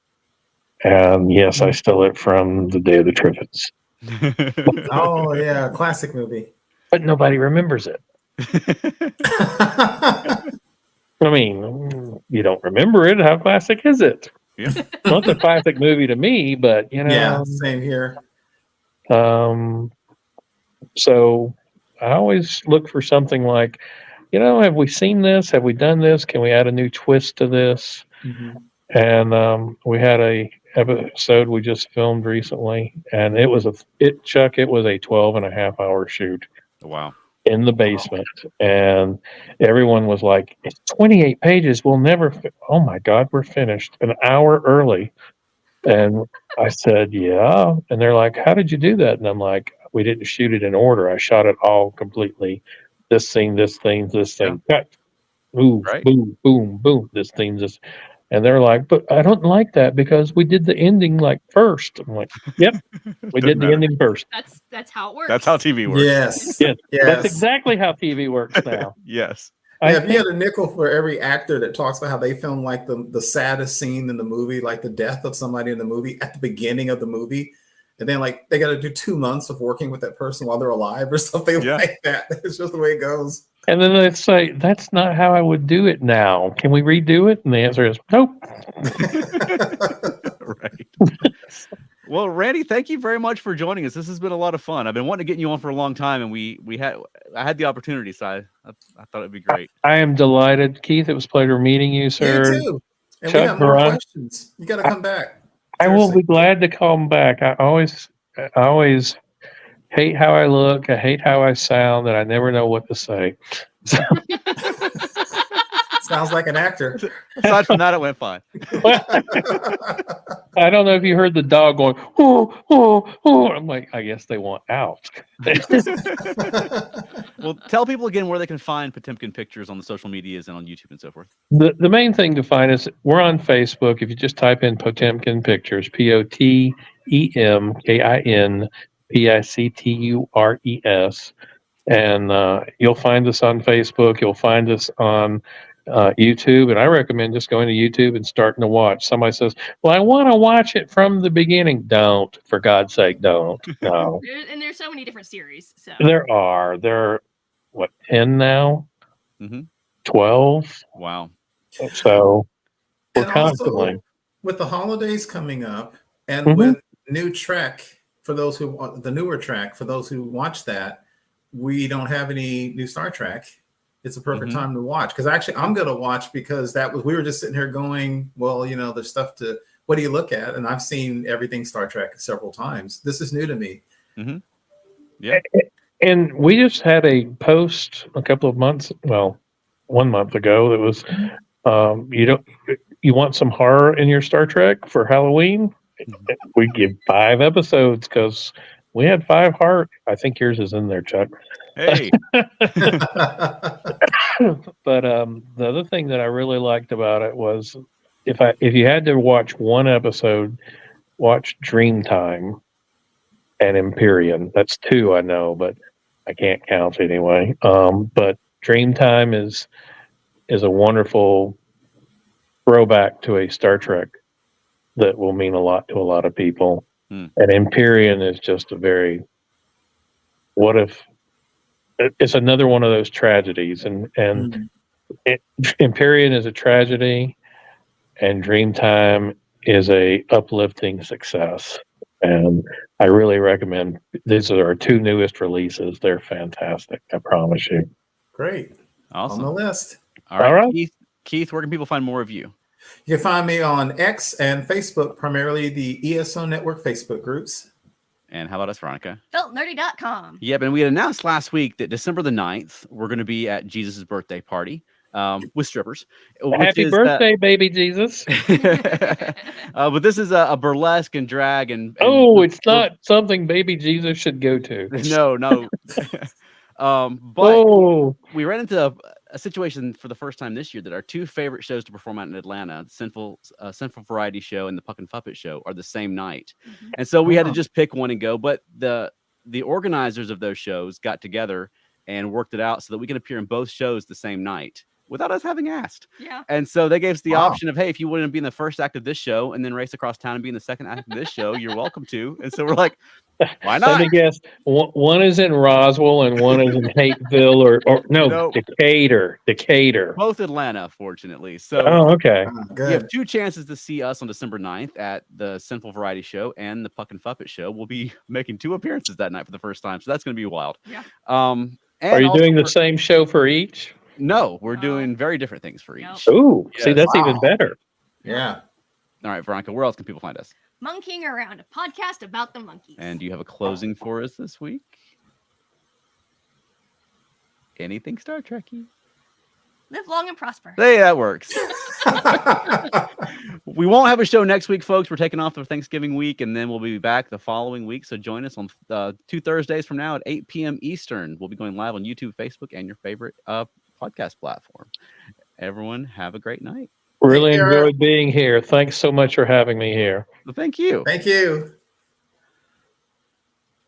And yes, I stole it from The Day of the Triffids. Oh yeah, classic movie. But nobody remembers it. I mean, you don't remember it. How classic is it? Yeah. Well, it's a classic movie to me, but Yeah, same here. So I always look for something like, have we seen this? Have we done this? Can we add a new twist to this? And we had a episode we just filmed recently, and it was a 12.5-hour shoot. Wow. In the basement, and everyone was like, it's 28 pages. We'll never, oh my God, we're finished an hour early. And I said, yeah. And they're like, how did you do that? And I'm like, we didn't shoot it in order. I shot it all completely. This scene, this thing, cut. Move, boom, boom, boom. This thing, this. And they're like, but I don't like that because we did the ending like first. I'm like, yep, we did the ending first. That's how it works. That's how TV works. Yes. That's exactly how TV works now. Yes. If you had a nickel for every actor that talks about how they film like the saddest scene in the movie, like the death of somebody in the movie at the beginning of the movie, and then like they got to do 2 months of working with that person while they're alive or something like that. It's just the way it goes. And then they say, that's not how I would do it now. Can we redo it? And the answer is nope. Right. Well, Randy, thank you very much for joining us. This has been a lot of fun. I've been wanting to get you on for a long time, and I had the opportunity, so I thought it'd be great. I am delighted, Keith. It was a pleasure meeting you, sir. You too. And Chuck, we have more questions. You got to come back. I will be glad to come back. I always hate how I look. I hate how I sound, and I never know what to say. Sounds like an actor. Aside from that, it went fine. I don't know if you heard the dog going, oh, oh, oh. I'm like, I guess they want out. Well, tell people again where they can find Potemkin Pictures on the social medias and on YouTube and so forth. The main thing to find is we're on Facebook. If you just type in Potemkin Pictures, POTEMKINPICTURES, and you'll find us on Facebook. You'll find us on YouTube, and I recommend just going to YouTube and starting to watch. Somebody says, well, I want to watch it from the beginning. Don't, for God's sake, don't. No. And there's so many different series. So There are 10 now? 12? Wow. So we're And constantly. also, with the holidays coming up, and with new Trek, for those who want the newer Trek, for those who watch that, we don't have any new Star Trek. It's a perfect time to watch, because actually I'm going to watch, because we were just sitting here going, well, there's stuff what do you look at? And I've seen everything Star Trek several times. This is new to me. Yeah. And we just had a post a couple of months, 1 month ago, that was, you want some horror in your Star Trek for Halloween? We give 5 episodes because We had 5 heart. I think yours is in there, Chuck. Hey, But the other thing that I really liked about it was if you had to watch one episode, watch Dreamtime and Empyrean. That's 2, I know, but I can't count anyway. But Dreamtime is a wonderful throwback to a Star Trek that will mean a lot to a lot of people. And Empyrean is just a very what if it's another one of those tragedies, and Empyrean is a tragedy, and Dreamtime is a uplifting success. And I really recommend. These are our 2 newest releases. They're fantastic. I promise you. Great. awesome. On the list. All right, All right. Keith, where can people find more of you? You can find me on X and Facebook, primarily the ESO Network Facebook groups. And how about us, Veronica? Feltnerdy.com. Yep, and we had announced last week that December the 9th, we're going to be at Jesus' birthday party with strippers. Happy birthday, baby Jesus. But this is a burlesque and drag and It's not something baby Jesus should go to. No. But Oh, we ran into a situation for the first time this year that our 2 favorite shows to perform out in Atlanta, Sinful Variety Show and the Puck and Puppet Show, are the same night. And so we had to just pick one and go. But the organizers of those shows got together and worked it out so that we can appear in both shows the same night without us having asked. Yeah. And so they gave us the option of, hey, if you want to be in the first act of this show and then race across town and be in the second act of this show, you're welcome to. And so we're like, why not? let me guess. One is in Roswell and one is in Hateville, or no, Decatur. Both Atlanta, fortunately. So Okay. you have 2 chances to see us on December 9th at the Sinful Variety Show and the Puck and Puppet Show. We'll be making 2 appearances that night for the first time. So that's going to be wild. Yeah. And are you doing the same show for each? No, we're doing very different things for each. Ooh, see, that's even better. Yeah. All right, Veronica, where else can people find us? Monkeying Around, a podcast about the monkeys. And do you have a closing for us this week? Anything Star Trek-y? Live long and prosper. Hey, that works. We won't have a show next week, folks. We're taking off for Thanksgiving week, and then we'll be back the following week. So join us on 2 Thursdays from now at 8 p.m. Eastern. We'll be going live on YouTube, Facebook, and your favorite podcast platform. Everyone, have a great night. Really enjoyed being here. Thanks so much for having me here. Well, thank you. Thank you.